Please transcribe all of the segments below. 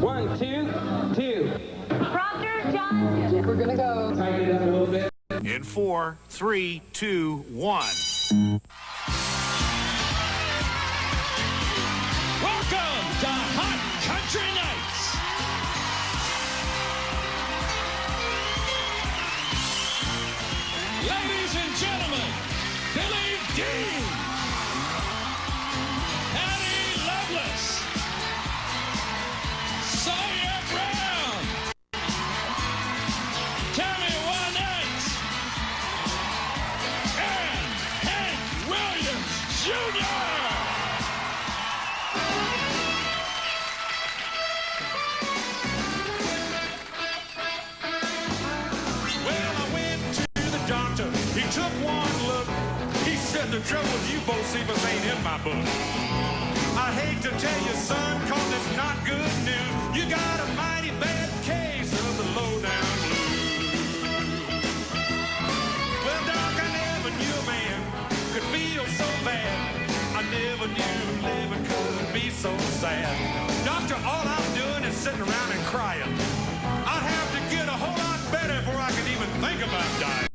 1, 2, 2. Proctor Johnson. We're gonna go. Tighten it up a little bit. In 4, 3, 2, 1. Welcome to Hot Country Nights. Ladies and gentlemen, Billy Dean, Patty Loveless, Sawyer Brown, Tammy, Wynette, and Hank Williams Jr. He took one look. He said, the trouble with you both seemers ain't in my book. I hate to tell you, son, cause it's not good news. You got a mighty bad case of the low-down blues. Well, Doc, I never knew a man could feel so bad. I never knew living could be so sad. Doctor, all I'm doing is sitting around and crying. I have to get a whole lot better before I can even think about dying.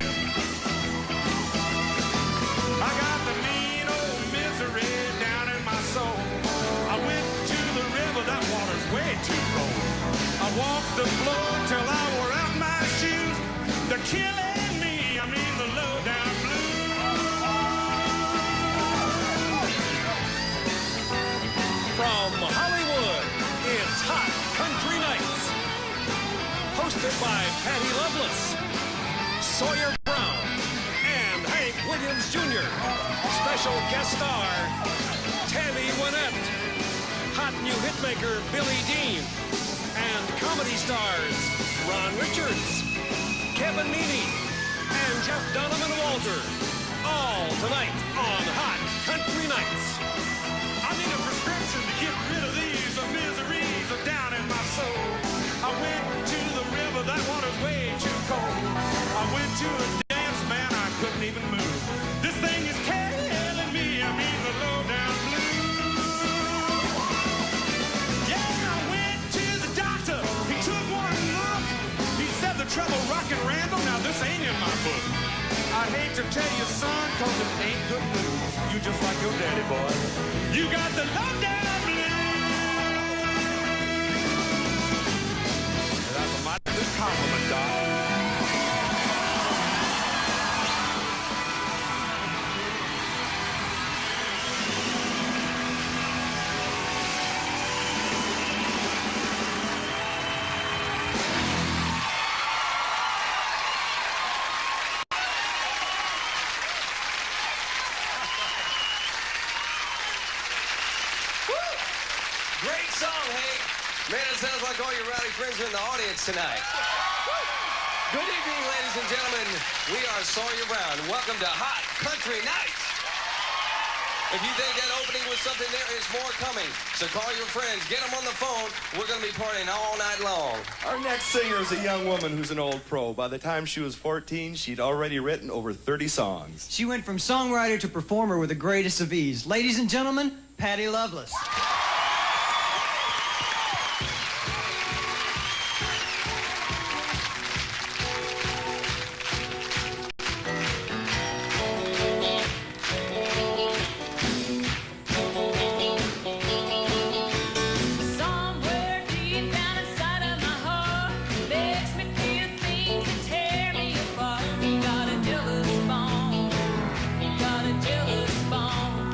I got the mean old misery down in my soul. I went to the river, that water's way too cold. I walked the floor till I wore out my shoes. They're killing me, I mean the low-down blues. From Hollywood, it's Hot Country Nights. Hosted by Patty Loveless, Sawyer Brown, and Hank Williams Jr. Special guest star, Tammy, Wynette. Hot new hitmaker, Billy Dean. And comedy stars, Ron Richards, Kevin Meaney, and Jeff Donovan Walter. All tonight on Hot Country Nights. I need a prescription to get rid of these miseries down in my soul. I went to the river, that water's way too cold. I went to a dance, man, I couldn't even move. This thing is killing me, I mean the low-down blues. Yeah, I went to the doctor, he took one look. He said the trouble rockin' Randall, now this ain't in my book. I hate to tell you, son, cause it ain't good news. You just like your daddy, boy. You got the low-down blues. That's a mighty good compliment, Doc. Great song, Hank. Man, it sounds like all your rowdy friends are in the audience tonight. Good evening, ladies and gentlemen. We are Sawyer Brown. Welcome to Hot Country Nights. If you think that opening was something, there is more coming. So call your friends, get them on the phone. We're going to be partying all night long. Our next singer is a young woman who's an old pro. By the time she was 14, she'd already written over 30 songs. She went from songwriter to performer with the greatest of ease. Ladies and gentlemen, Patty Loveless. Somewhere deep down inside of my heart makes me feel things that tear me apart. Got a jealous bone, got a jealous bone.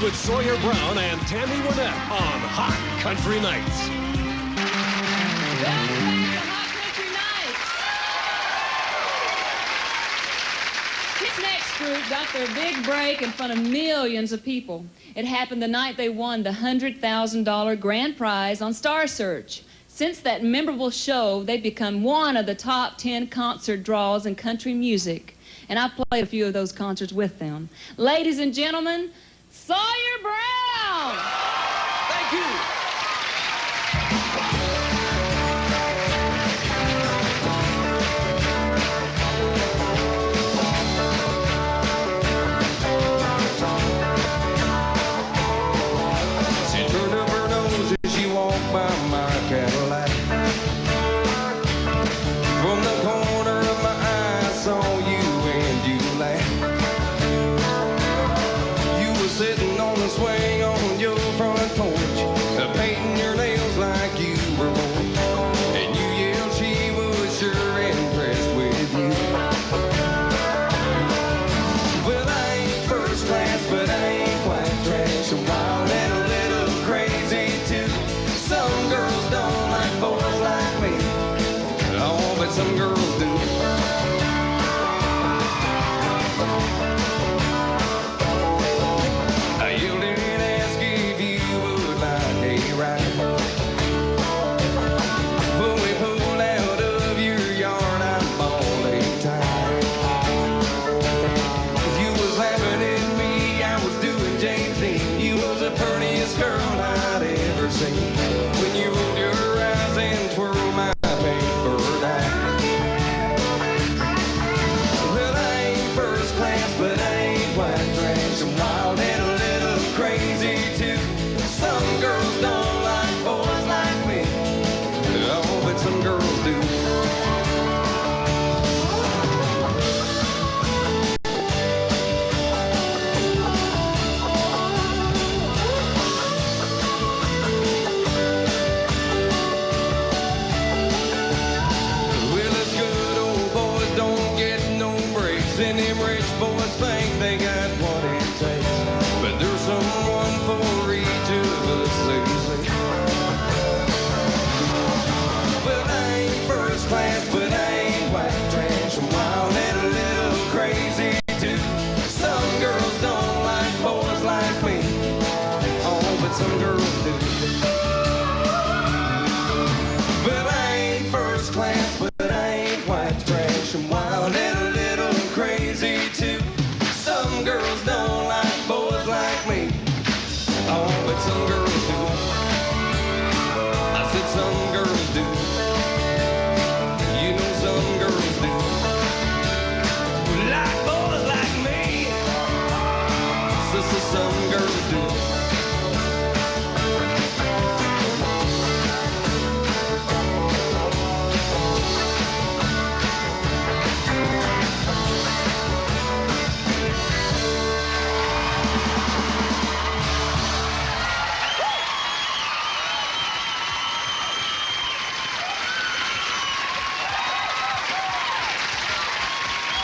with Sawyer Brown and Tammy Wynette on Hot Country Nights. Welcome back to Hot Country Nights. This next group got their big break in front of millions of people. It happened the night they won the $100,000 grand prize on Star Search. Since that memorable show, they've become one of the top 10 concert draws in country music. And I played a few of those concerts with them. Ladies and gentlemen, Sawyer Brown! Thank you. She turned up her nose as she walked by my Cadillac. From the corner of my eye, I saw you and you laughed. You were sitting on the swing on your front porch, painting your nails like you were born. And you yelled she was sure impressed with you. Well, I ain't first class, but I ain't quite trash. I'm wild and a little crazy too. Some girls don't like boys like me. Oh, but some girls do. I yelled and asked if you would like a ride. When we pulled out of your yard, I bawling tired. You was laughing at me, I was doing James Dean. You was the prettiest girl I'd ever seen. When you rolled your eyes and twirled my paper dime. Well, I ain't first class, but I ain't white trash. I'm wild and a little crazy too. Some girls don't like boys like me. Oh, but some girls do. Well, us good old boys don't get no breaks, and them rich boys think they got what it takes. But there's someone for each of us, they say. Well, I ain't first class, but I ain't white trash. I'm wild and a little crazy too. Some girls don't like boys like me. Oh, but some girls do. Well, I ain't first class, but I ain't white trash. I'm wild and a little crazy too. Some girls don't like boys like me. Oh, but some girls do. I said some girls do. You know some girls do. Like boys like me. So some girls do.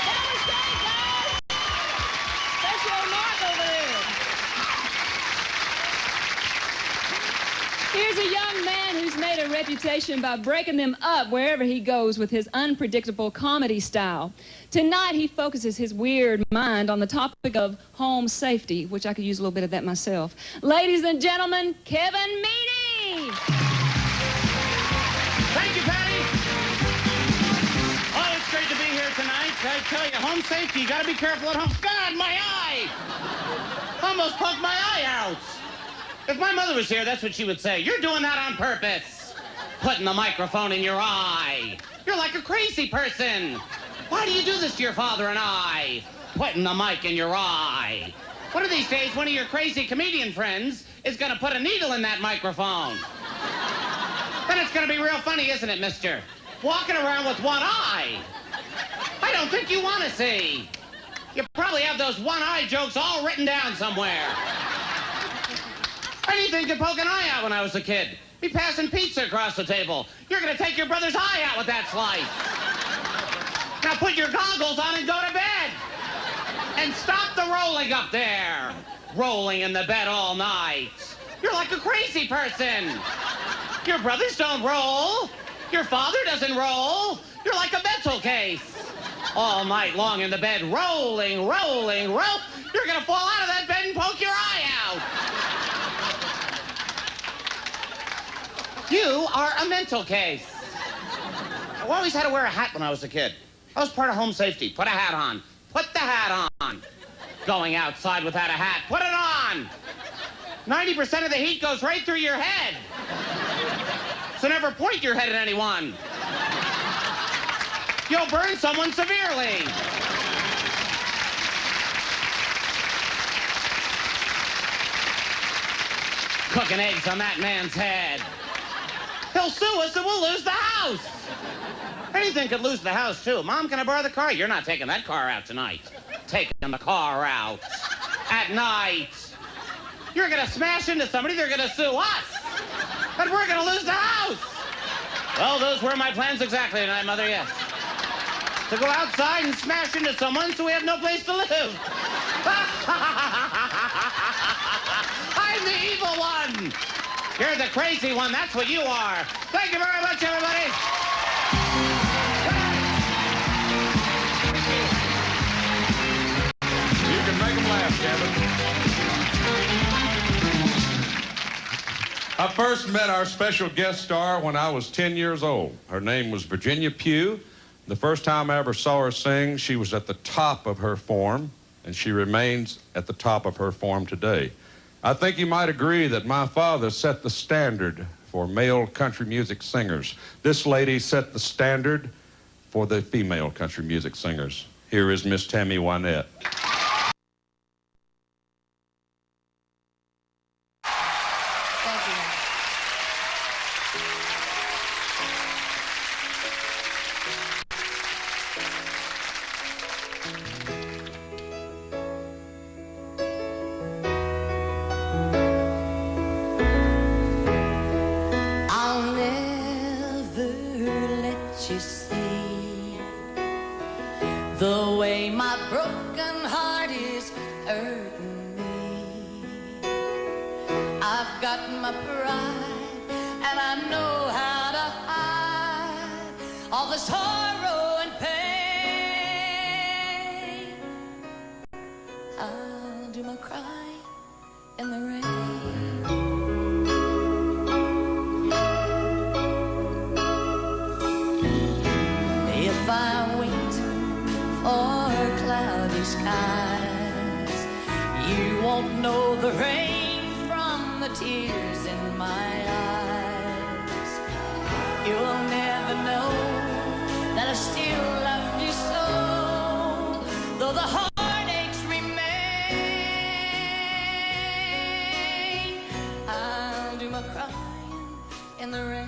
That was great, guys! Special remark over there. Here's a young man who's made a reputation by breaking them up wherever he goes with his unpredictable comedy style. Tonight, he focuses his weird mind on the topic of home safety, which I could use a little bit of that myself. Ladies and gentlemen, Kevin Meaney! Thank you, Patty. Oh, it's great to be here tonight. I tell you, home safety, you gotta be careful at home. God, my eye! Almost poked my eye out. If my mother was here, that's what she would say. You're doing that on purpose. Putting the microphone in your eye. You're like a crazy person. Why do you do this to your father and I? Putting the mic in your eye. One of these days, one of your crazy comedian friends is gonna put a needle in that microphone. Then it's gonna be real funny, isn't it, mister? Walking around with one eye. I don't think you want to see. You probably have those one-eye jokes all written down somewhere. I didn't think to poke an eye out when I was a kid. Be passing pizza across the table. You're gonna take your brother's eye out with that slice. Now put your goggles on and go to bed. And stop the rolling up there. rolling in the bed all night. You're like a crazy person. Your brothers don't roll. Your father doesn't roll. You're like a mental case. All night long in the bed, rolling, rolling, roll. You're gonna fall out of that bed and poke your eye out. You are a mental case. I always had to wear a hat when I was a kid. I was part of home safety. Put a hat on. Put the hat on. Going outside without a hat. Put it on. 90% of the heat goes right through your head. So never point your head at anyone. You'll burn someone severely. Cooking eggs on that man's head. He'll sue us and we'll lose the house. Anything could lose the house, too. Mom, can I borrow the car? You're not taking that car out tonight. Taking the car out. At night. You're gonna smash into somebody, they're gonna sue us. And we're gonna lose the house. Well, those were my plans exactly tonight, Mother, yes. To go outside and smash into someone so we have no place to live. I'm the evil one. You're the crazy one, that's what you are. Thank you very much, everybody. You can make them laugh, Kevin. I first met our special guest star when I was 10 years old. Her name was Virginia Pugh. The first time I ever saw her sing, she was at the top of her form, and she remains at the top of her form today. I think you might agree that my father set the standard for male country music singers. This lady set the standard for the female country music singers. Here is Miss Tammy Wynette. The way my broken heart is hurting me. I've got my pride and I know how to hide all this sorrow and pain. I'll do my crying in the rain. If I wait or cloudy skies, you won't know the rain from the tears in my eyes. You'll never know that I still love you so, though the heartaches remain. I'll do my crying in the rain.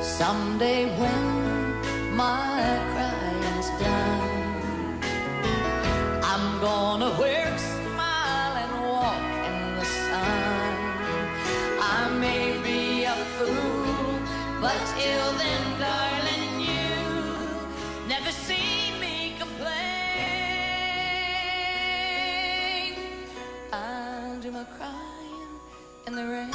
Someday when my crying's done, I'm gonna wear a smile and walk in the sun. I may be a fool, but till then, darling, you never see me complain. I'll do my crying in the rain.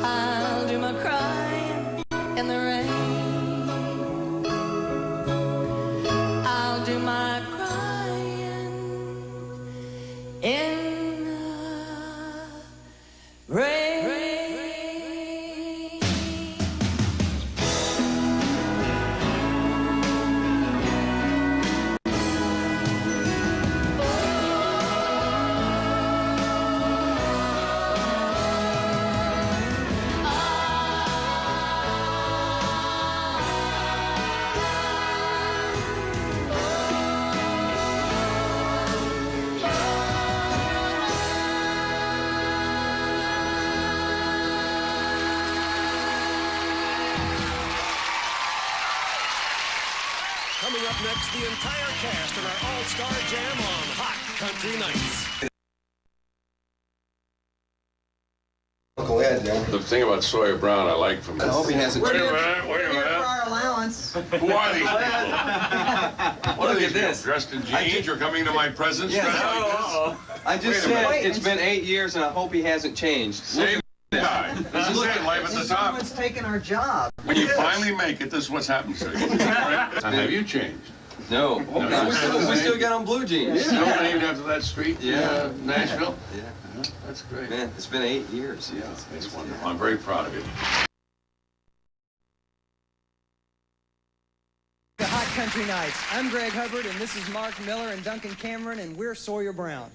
I'll do my crying in the rain. I'll do my crying in the rain. Up next, the entire cast in our all-star jam on Hot Country Nights. Go ahead, man. The thing about Sawyer Brown I like from I hope he hasn't. Wait a minute. We're here for our allowance. Who are these people? Look at this. Dressed in jeans, you're coming to my presence? Yeah. I just said it's been 8 years and I hope he hasn't changed. Same guy. This is it, life at the top. Someone's taking our job. When you finally make it, this is what's happened to you. Have you changed? No. We still got on blue jeans. Still named after that street in Nashville? Yeah. That's great. Man, it's been 8 years. Yeah, it's wonderful. I'm very proud of you. The Hot Country Nights. I'm Greg Hubbard, and this is Mark Miller and Duncan Cameron, and we're Sawyer Brown.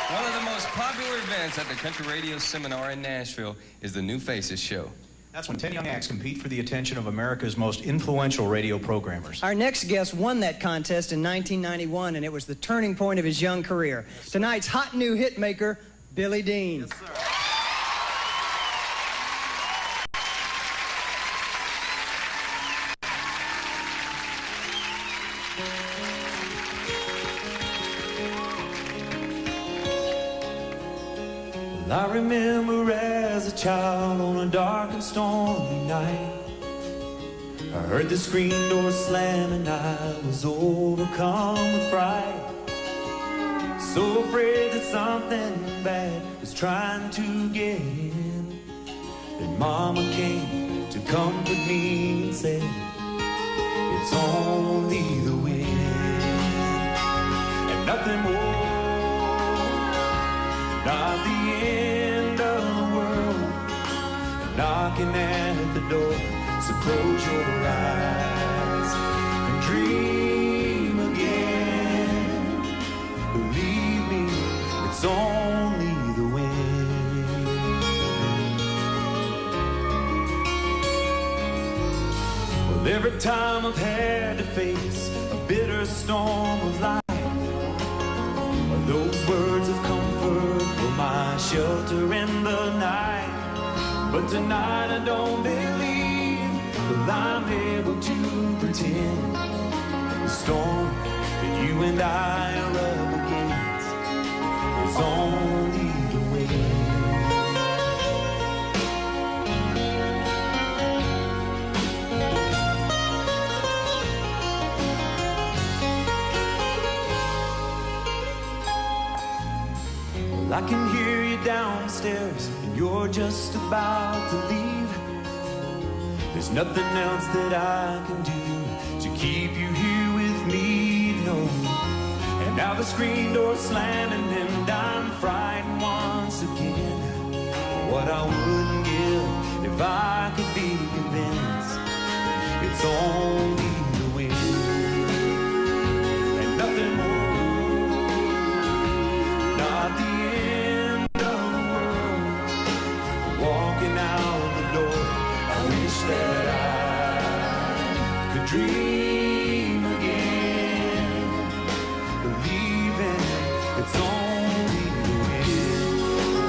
One of the most popular events at the Country Radio Seminar in Nashville is the New Faces Show. That's when 10 young acts compete for the attention of America's most influential radio programmers. Our next guest won that contest in 1991, and it was the turning point of his young career. Tonight's hot new hit maker, Billy Dean. Yes, sir. I remember as a child on a dark and stormy night, I heard the screen door slam and I was overcome with fright. So afraid that something bad was trying to get in. And Mama came to comfort me and said, it's only the wind and nothing more. Not the end of the world, knocking at the door. So close your eyes and dream again. Believe me, it's only the wind. Well, every time I've had to face a bitter storm of life, those words of comfort were my shelter in the night. But tonight I don't believe that I'm able to pretend the storm that you and I are up against is only the wind. I can hear you downstairs and you're just about to leave. There's nothing else that I can do to keep you here with me, no. And now the screen door's slamming and I'm frightened once again. What I wouldn't give if I could be convinced it's only the wind and nothing more. Not the walking out the door, I wish that I could dream again, believing it's only the wind.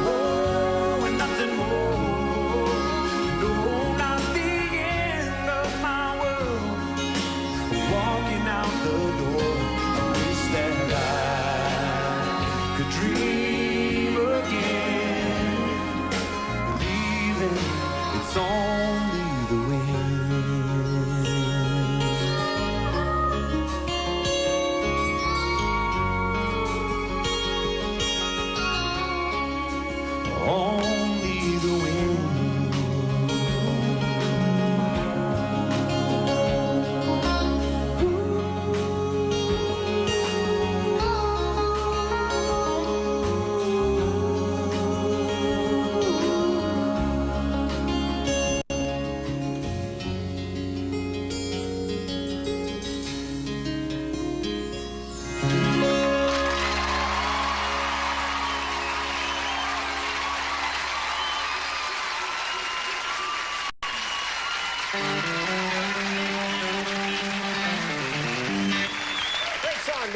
Oh, and nothing more. No, not the end of my world,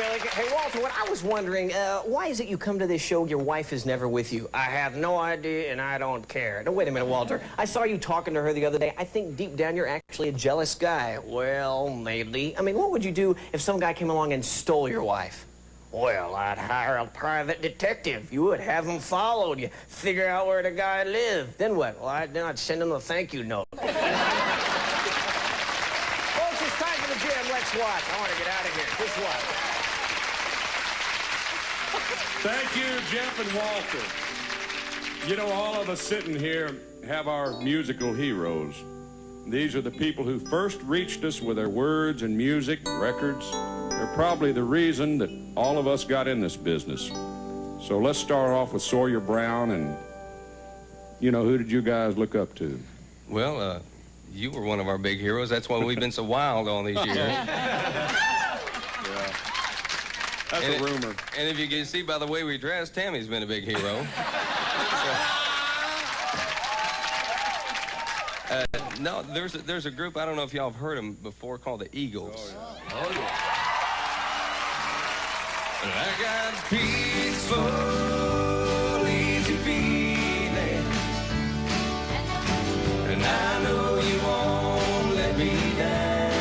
Billy. Hey, Walter, what I was wondering, why is it you come to this show, your wife is never with you? I have no idea, and I don't care. No, wait a minute, Walter. I saw you talking to her the other day. I think deep down you're actually a jealous guy. Well, maybe. I mean, what would you do if some guy came along and stole your wife? Well, I'd hire a private detective. You would have him followed. You figure out where the guy lived. Then what? Well, then I'd send him a thank you note. Folks, it's time for the jam. Let's watch. I want to get out of here. Just watch. Thank you, Jeff and Walter. You know, all of us sitting here have our musical heroes. These are the people who first reached us with their words and music, records. They're probably the reason that all of us got in this business. So let's start off with Sawyer Brown, and, you know, who did you guys look up to? Well, you were one of our big heroes. That's why we've been so wild all these years. Yeah. That's a rumor. And if you can see by the way we dress, Tammy's been a big hero. No, there's a group, I don't know if y'all have heard them before, called the Eagles. Oh, yeah. I got peaceful, easy feeling, and I know you won't let me down,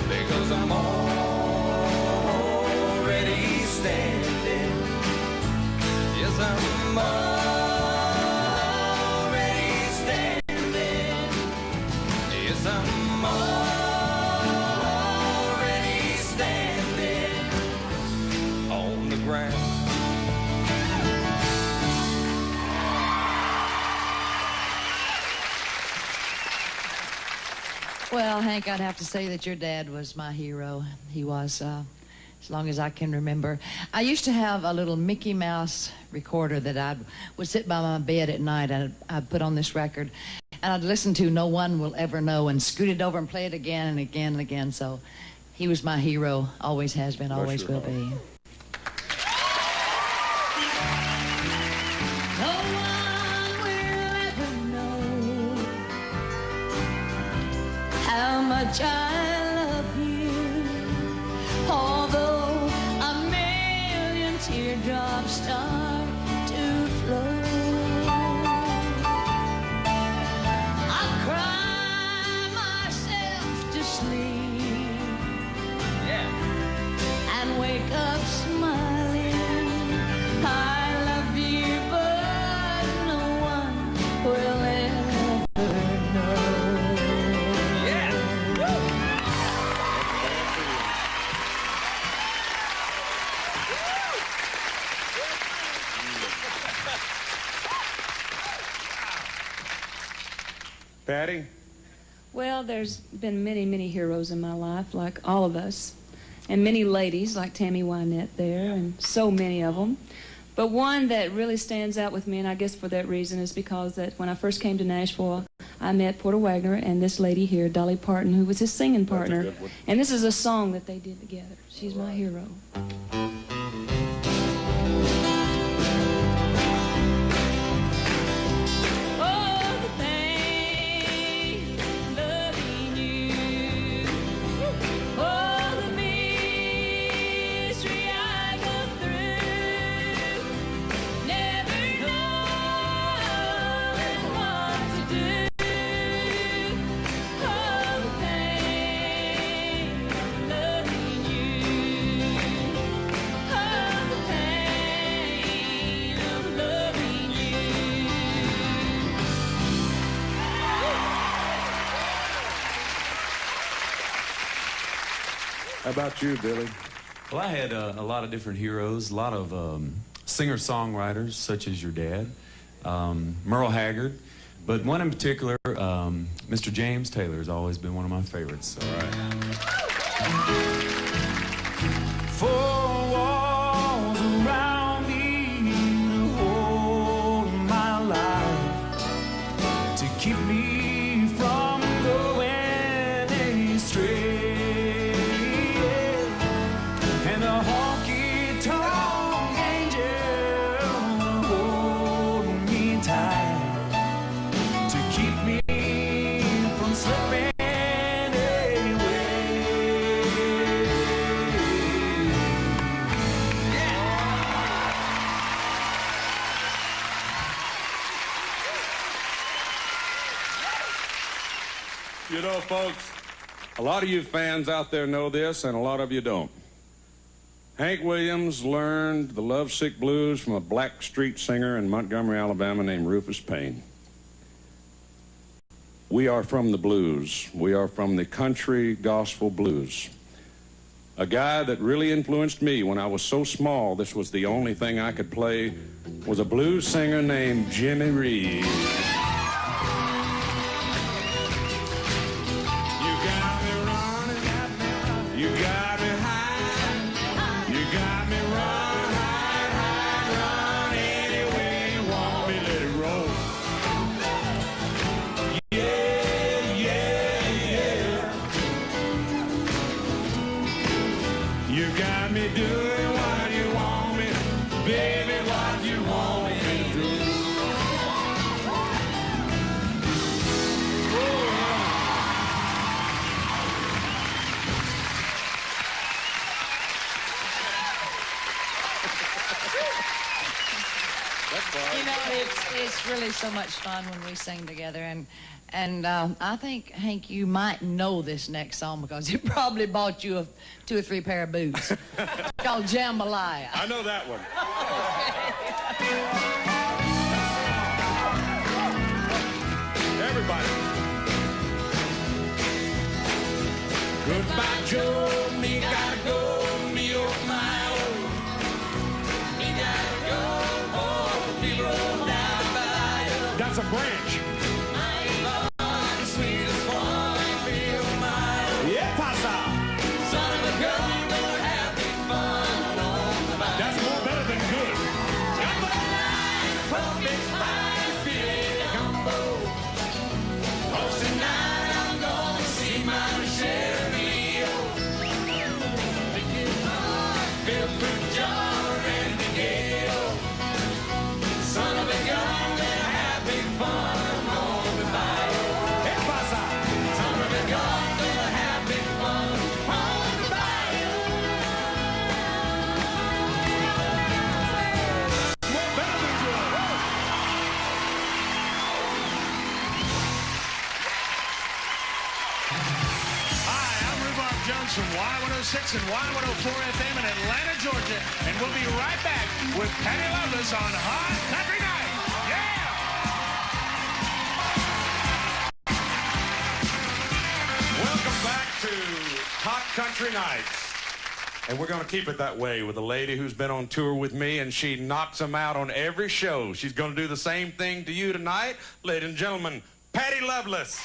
because I'm already standing. Yes, I'm already standing. Yes, I'm already standing on the ground. Well, Hank, I'd have to say that your dad was my hero. He was, as long as I can remember. I used to have a little Mickey Mouse recorder that I would sit by my bed at night, and I'd put on this record, and I'd listen to No One Will Ever Know and scoot it over and play it again and again and again. So he was my hero, always has been, always will be. No one will ever know how much I love you, although a million teardrops start to flow. I cry myself to sleep, and wake up smiling. I love you, but no one will ever know. Patty? Well, there's been many, many heroes in my life, like all of us, and many ladies, like Tammy Wynette there, and so many of them. But one that really stands out with me, and I guess for that reason, is because that when I first came to Nashville, I met Porter Wagner and this lady here, Dolly Parton, who was his singing partner. And this is a song that they did together. She's my hero. How about you, Billy? Well, I had a lot of different heroes, a lot of singer-songwriters, such as your dad, Merle Haggard, but one in particular, Mr. James Taylor, has always been one of my favorites. All right. Four walls around me to hold my life, to keep me from going astray. And the honky-tonk angel holding me tight to keep me from slipping away. You know, folks, a lot of you fans out there know this, and a lot of you don't. Hank Williams learned the lovesick blues from a black street singer in Montgomery, Alabama named Rufus Payne. We are from the blues. We are from the country gospel blues. A guy that really influenced me when I was so small, this was the only thing I could play, was a blues singer named Jimmy Reed. You got me high, you got me run, run, any way you want me, let it roll. Yeah, yeah, yeah. You got me doing what you want me, baby, what you want me to do. You know, it's really so much fun when we sing together, and I think, Hank, you might know this next song because it probably bought you 2 or 3 pair of boots. It's called Jambalaya. I know that one. Everybody. Goodbye, Joe, me gotta go, me oh my oh. Me gotta go, oh, me roll down by you. That's a branch. Sweetest one, me oh my oh. Yeah, pasa. Son of a gun, gonna have me fun on the bike. That's more better than good. Gumbo line, perfect fine, feeling gumbo. Oh, tonight I'm gonna see my Michelle. Feel good, John, ready to go. Son of a gun, let have big fun on the bike. Hey, pasa. Son of a gun, let have big fun on the bike. More better than good. Hi, I'm Rhubarb Jones from Y106 and Y104 FM in Atlanta, Georgia. And we'll be right back with Patty Loveless on Hot Country Night. Yeah! Welcome back to Hot Country Nights. And we're going to keep it that way with a lady who's been on tour with me, and she knocks them out on every show. She's going to do the same thing to you tonight. Ladies and gentlemen, Patty Loveless.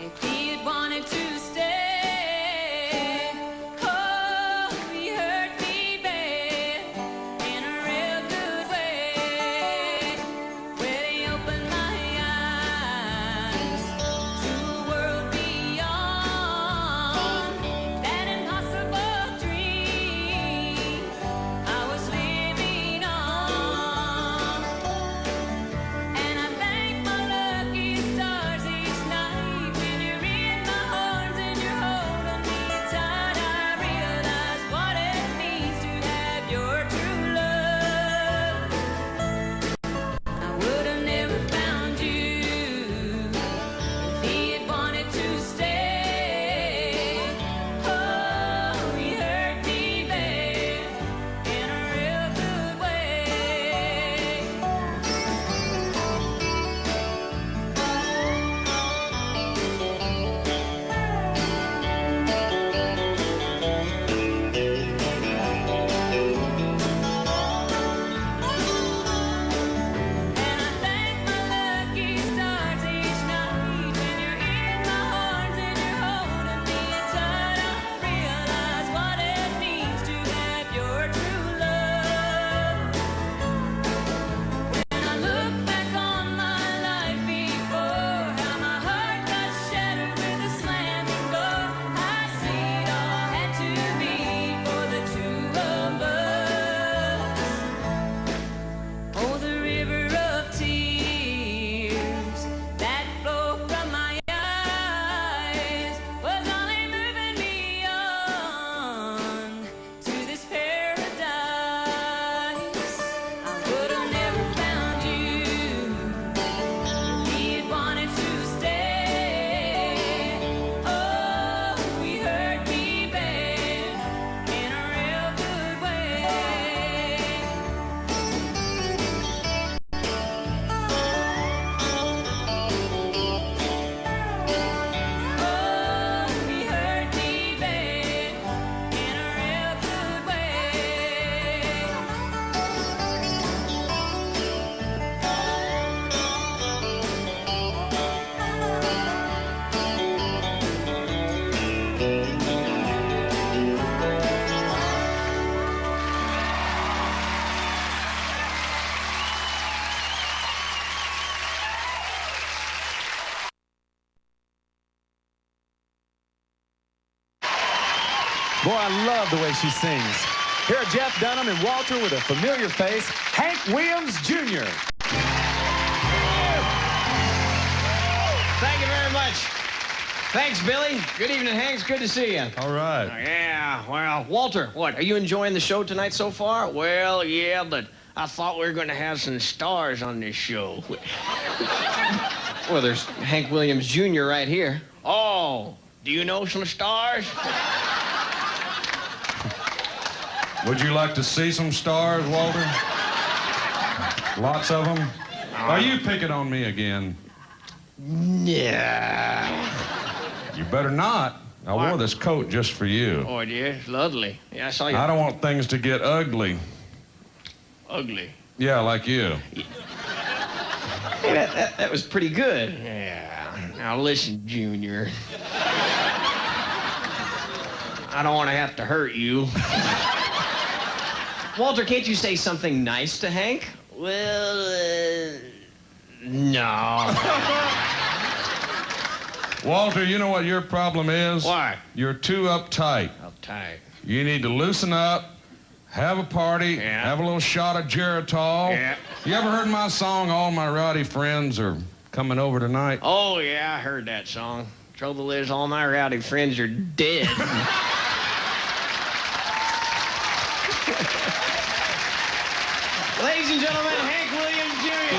Way. Boy, I love the way she sings. Here are Jeff Dunham and Walter with a familiar face, Hank Williams Jr. Thank you very much. Thanks, Billy. Good evening, Hank. It's good to see you. All right. Yeah, well, Walter, what? Are you enjoying the show tonight so far? Well, yeah, but I thought we were going to have some stars on this show. Well, there's Hank Williams Jr. right here. Oh, do you know some stars? Would you like to see some stars, Walter? Lots of them? Are you picking on me again? Yeah. You better not. I wore this coat just for you. Oh, dear, it's lovely. Yeah, I saw you. I don't want things to get ugly. Ugly? Yeah, like you. Hey, that was pretty good. Yeah. Now, listen, Junior. I don't want to have to hurt you. Walter, can't you say something nice to Hank? Well, no. Walter, you know what your problem is? What? You're too uptight. Uptight. You need to loosen up, have a party, have a little shot of Geritol. Yeah. You ever heard my song, All My Rowdy Friends Are Coming Over Tonight? Oh, yeah, I heard that song. Trouble is, all my rowdy friends are dead. Ladies and gentlemen, Hank Williams Jr.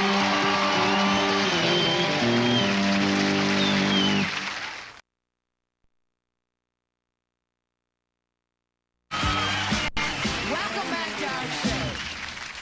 Welcome back to our show.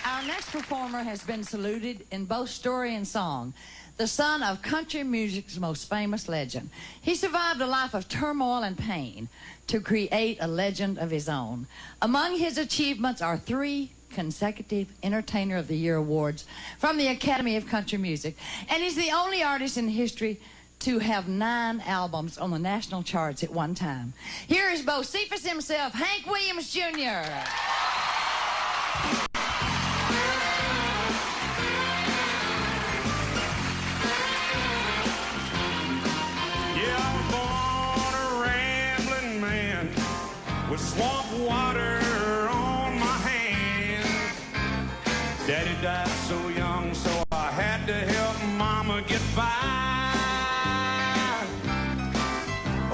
Our next performer has been saluted in both story and song. The son of country music's most famous legend. He survived a life of turmoil and pain to create a legend of his own. Among his achievements are 3 consecutive Entertainer of the Year awards from the Academy of Country Music. And he's the only artist in history to have 9 albums on the national charts at one time. Here is Bocephus himself, Hank Williams Jr. Yeah, I was born a rambling man with swamp water on my hands. Daddy died so young, so I had to help Mama get by.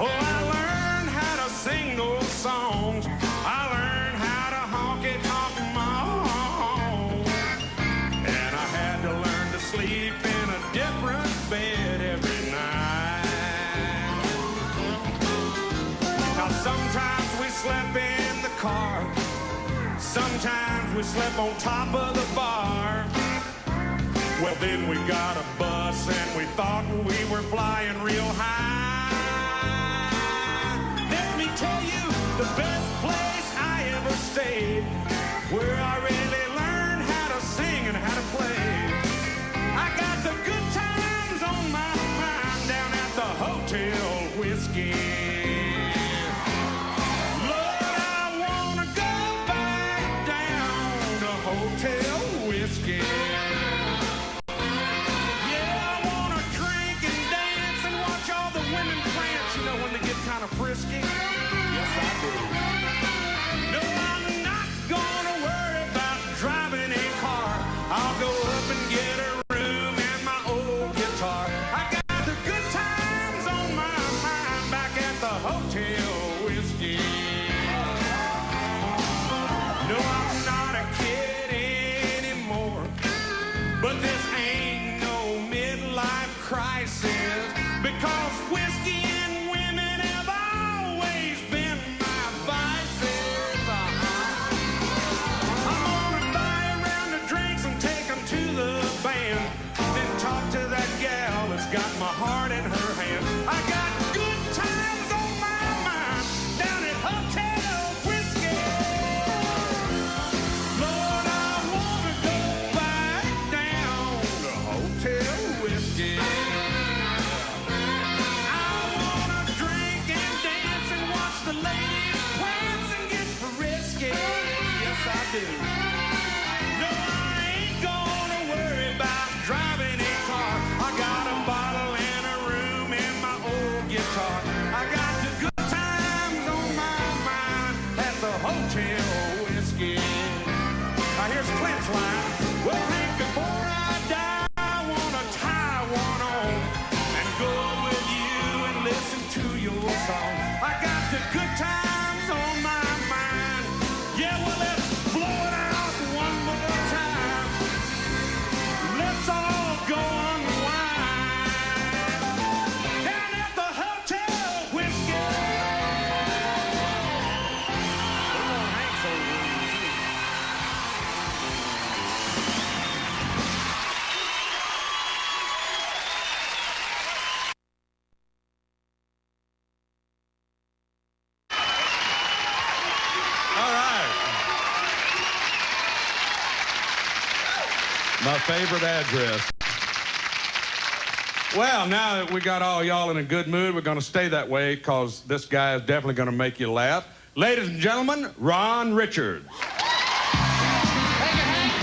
Oh, I learned how to sing those songs. I learned how to honky-tonk my own. And I had to learn to sleep in a different bed every night. Now, sometimes we slept in the car. Sometimes we slept on top of the bar. Well, then we got a bus and we thought we were flying real high. Let me tell you, the best place I ever stayed, where I really learned how to sing and how to play. I got the good times on my mind down at the Hotel Whiskey. Lord, I wanna go back down to Hotel Whiskey. Yeah, I wanna drink and dance and watch all the women prance, you know, when they get kind of frisky. Yes, I do. No, I'm not gonna worry about driving a car. I'll go up and get a room and my old guitar. I got the good times on my mind back at the Hotel Whiskey. No, I'm not a kid anymore, but this ain't no midlife crisis, because whiskey and women have always been my vices. I'm gonna buy a round of drinks and take them to the band, then talk to that gal that's got my heart in her hand. I got good times on my mind down at My favorite address. Well, now that we got all y'all in a good mood, we're going to stay that way because this guy is definitely going to make you laugh. Ladies and gentlemen, Ron Richards. Thank you, Hank.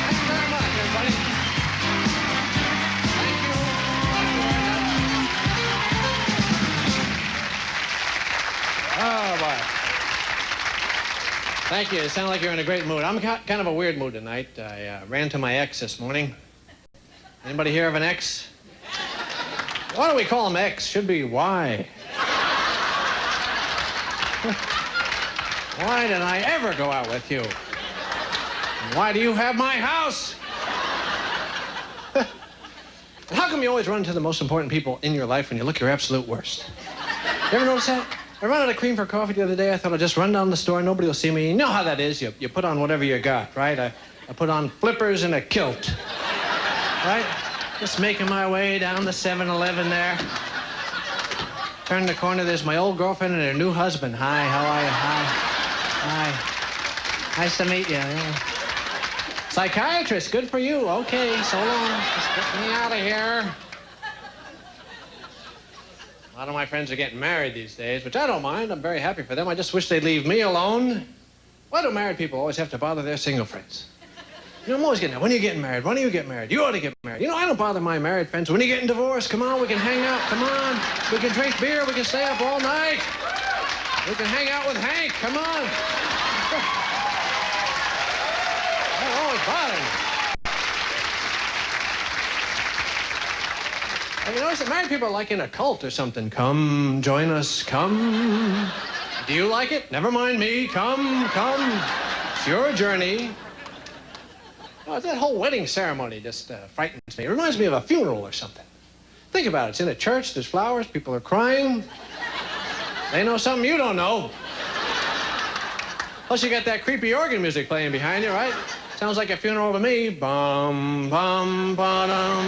Thank you very much, everybody. Thank you. Oh, boy. Thank you. You sound like you're in a great mood. I'm kind of a weird mood tonight. I ran to my ex this morning. Anybody hear of an ex? Why do we call him X? Should be Y. Why did I ever go out with you? And why do you have my house? How come you always run to the most important people in your life when you look your absolute worst? You ever notice that? I ran out of cream for coffee the other day. I thought I'd just run down the store. Nobody will see me. You know how that is. You put on whatever you got, right? I put on flippers and a kilt, right? Just making my way down the 7-Eleven there. Turn the corner, there's my old girlfriend and her new husband. Hi, how are you? Hi. Nice to meet you. Yeah. Psychiatrist, good for you. Okay, so long. Just get me out of here. A lot of my friends are getting married these days, which I don't mind. I'm very happy for them. I just wish they'd leave me alone. Why do married people always have to bother their single friends? You know, I'm always getting that. When are you getting married? When do you get married? You ought to get married. You know, I don't bother my married friends. When are you getting divorced? Come on, we can hang out. Come on. We can drink beer. We can stay up all night. We can hang out with Hank. Come on. They're always bothering me. And you notice that married people are like in a cult or something. Come, join us. Come. Do you like it? Never mind me. Come. It's your journey. Oh, that whole wedding ceremony just frightens me. It reminds me of a funeral or something. Think about it. It's in a church. There's flowers. People are crying. They know something you don't know. Plus, you got that creepy organ music playing behind you, right? Sounds like a funeral to me. Bum, bum, ba-dum.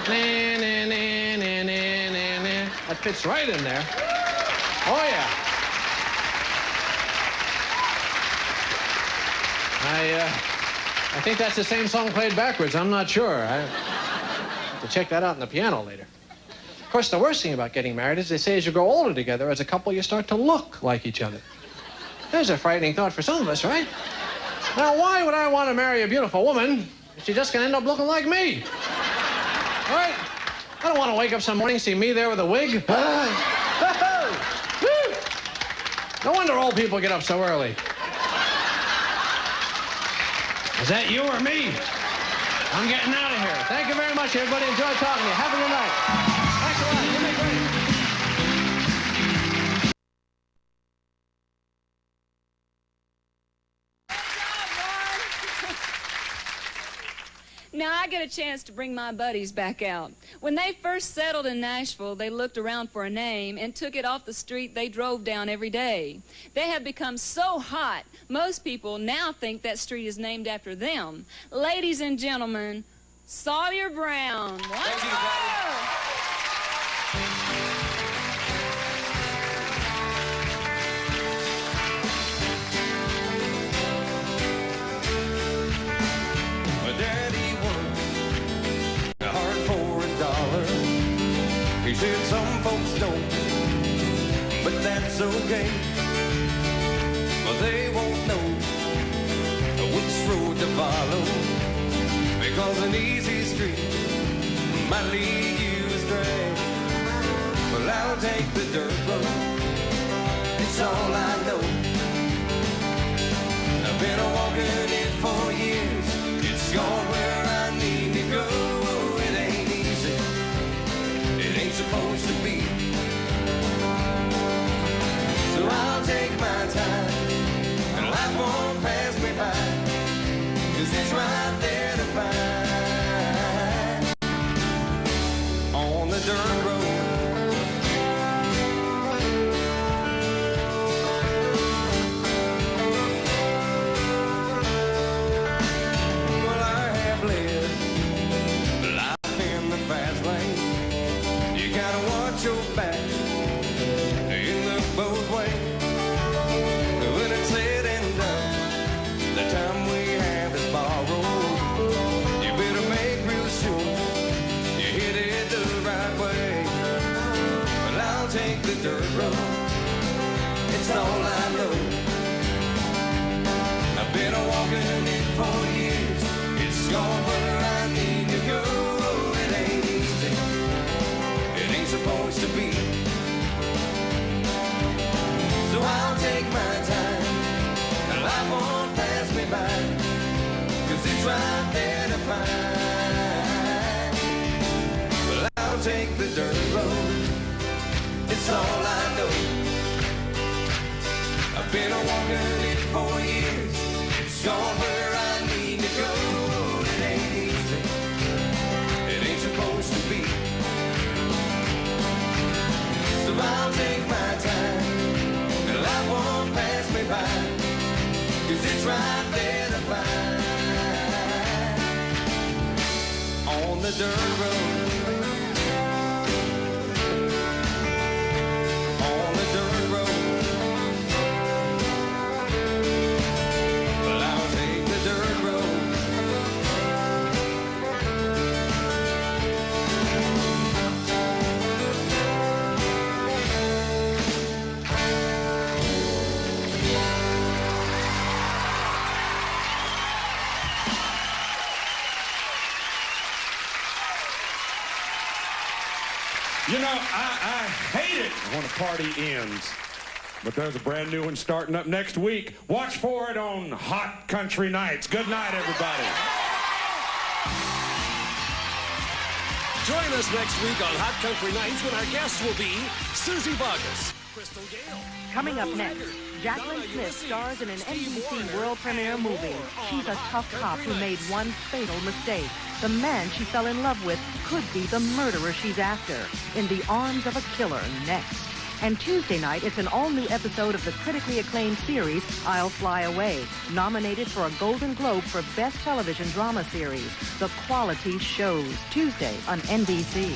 Na, na, na, na, na, na, na. That fits right in there. Oh, yeah. I think that's the same song played backwards. I'm not sure. I have to check that out on the piano later. Of course, the worst thing about getting married is they say as you grow older together, as a couple, you start to look like each other. There's a frightening thought for some of us, right? Now, why would I want to marry a beautiful woman if she's just going to end up looking like me? All right? I don't want to wake up some morning and see me there with a wig. No wonder old people get up so early. Is that you or me? I'm getting out of here. Thank you very much, everybody. Enjoy talking to you. Have a good night. Thanks a lot. You've been great. Now I get a chance to bring my buddies back out. When they first settled in Nashville, they looked around for a name and took it off the street they drove down every day. They have become so hot, most people now think that street is named after them. Ladies and gentlemen, Sawyer Brown. Thank you, Patty. He said some folks don't, but that's okay. But they won't know which road to follow, because an easy street might lead you astray. Well, I'll take the dirt road, it's all I know. I've been walking it for years, it's gone where I need to go. Supposed to be, so I'll take my time, and life won't pass me by, 'cause it's right there to find on the dirt road. Well, I have it's all I know. I've been walking it for years. It's gone where I need to go. It ain't easy. It ain't supposed to be. So I'll take my time. Life won't pass me by. 'Cause it's right there to find. Well, I'll take the dirt road. It's all I know. I've been walking it for years. It's gone where I need to go. It ain't easy. It ain't supposed to be. So I'll take my time. And life won't pass me by. 'Cause it's right there to find. On the dirt road. You know, I hate it when a party ends. But there's a brand new one starting up next week. Watch for it on Hot Country Nights. Good night, everybody. Join us next week on Hot Country Nights when our guests will be Susie Vargas, Crystal Gale. Coming up next, Jacqueline Smith stars in an NBC world premiere movie. She's a tough cop who made one fatal mistake. The man she fell in love with could be the murderer she's after. In the arms of a killer next. And Tuesday night, it's an all-new episode of the critically acclaimed series, I'll Fly Away, nominated for a Golden Globe for Best Television Drama Series. The Quality Shows, Tuesday on NBC.